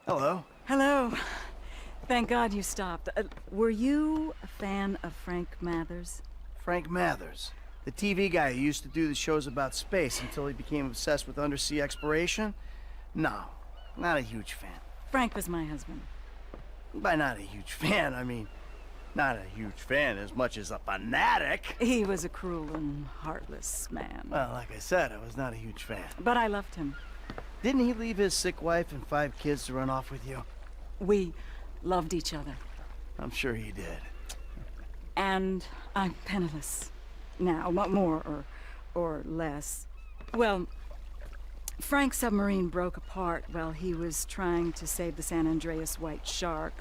Hello. Hello. Thank God you stopped. Were you a fan of Frank Mathers? Frank Mathers. The TV guy who used to do the shows about space until he became obsessed with undersea exploration? No, not a huge fan. Frank was my husband. By not a huge fan, I mean, not a huge fan as much as a fanatic. He was a cruel and heartless man. Well, like I said, I was not a huge fan. But I loved him. Didn't he leave his sick wife and 5 kids to run off with you? We loved each other. I'm sure he did. And I'm penniless. Now, more or less. Well, Frank's submarine broke apart while he was trying to save the San Andreas white shark.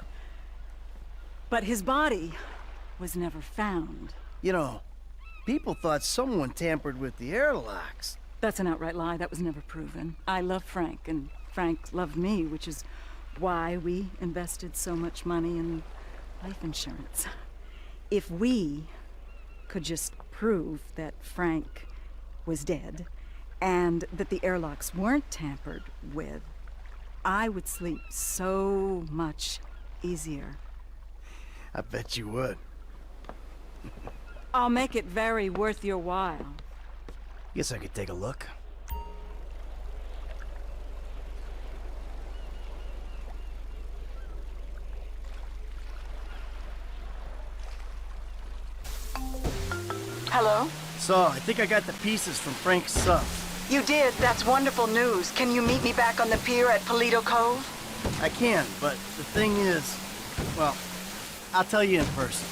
But his body was never found. You know, people thought someone tampered with the airlocks. That's an outright lie. That was never proven. I love Frank, and Frank loved me, which is why we invested so much money in life insurance. If we could just prove that Frank was dead, and that the airlocks weren't tampered with, I would sleep so much easier. I bet you would. I'll make it very worth your while. Guess I could take a look. Hello? So, I think I got the pieces from Frank's sub. You did. That's wonderful news. Can you meet me back on the pier at Polito Cove? I can, but the thing is, well, I'll tell you in person.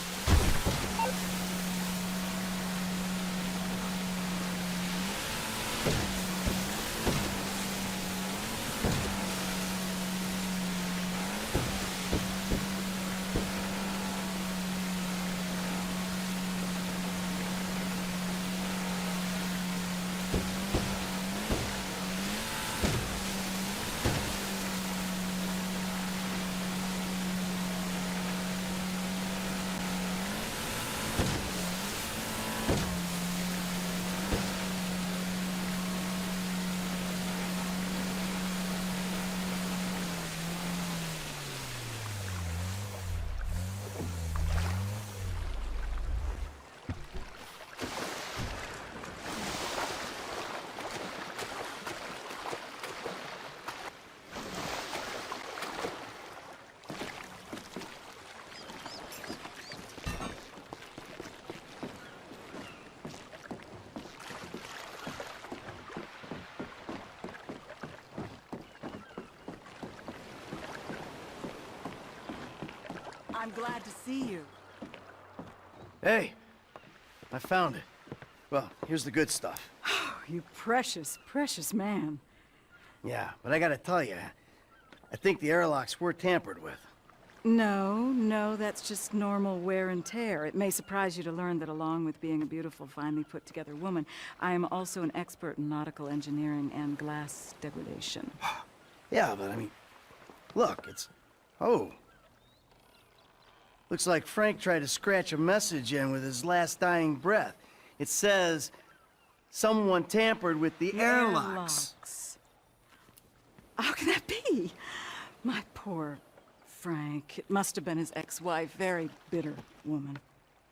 I'm glad to see you. Hey, I found it. Well, here's the good stuff. Oh, you precious, precious man. Yeah, but I gotta tell you, I think the airlocks were tampered with. No, that's just normal wear and tear. It may surprise you to learn that along with being a beautiful, finely put together woman, I am also an expert in nautical engineering and glass degradation. Yeah, but I mean, look, it's... Oh. Looks like Frank tried to scratch a message in with his last dying breath. It says, someone tampered with the airlocks. How can that be? My poor Frank. It must have been his ex-wife. Very bitter woman.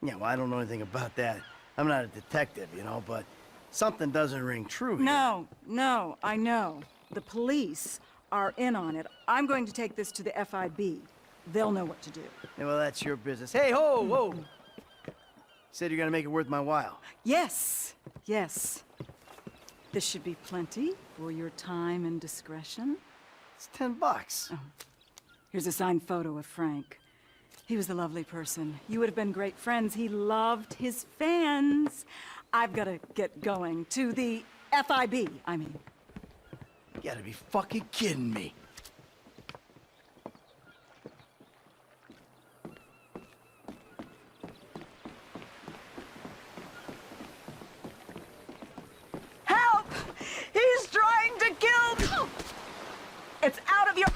Yeah, well, I don't know anything about that. I'm not a detective, you know, but something doesn't ring true here. No, I know. The police are in on it. I'm going to take this to the FIB. They'll know what to do. Yeah, well, that's your business. Hey, whoa! Said you're gonna make it worth my while. Yes. This should be plenty for your time and discretion. It's $10. Oh. Here's a signed photo of Frank. He was a lovely person. You would have been great friends. He loved his fans. I've got to get going. To the FIB, I mean. You gotta be fucking kidding me. Help! He's trying to kill me! It's out of your...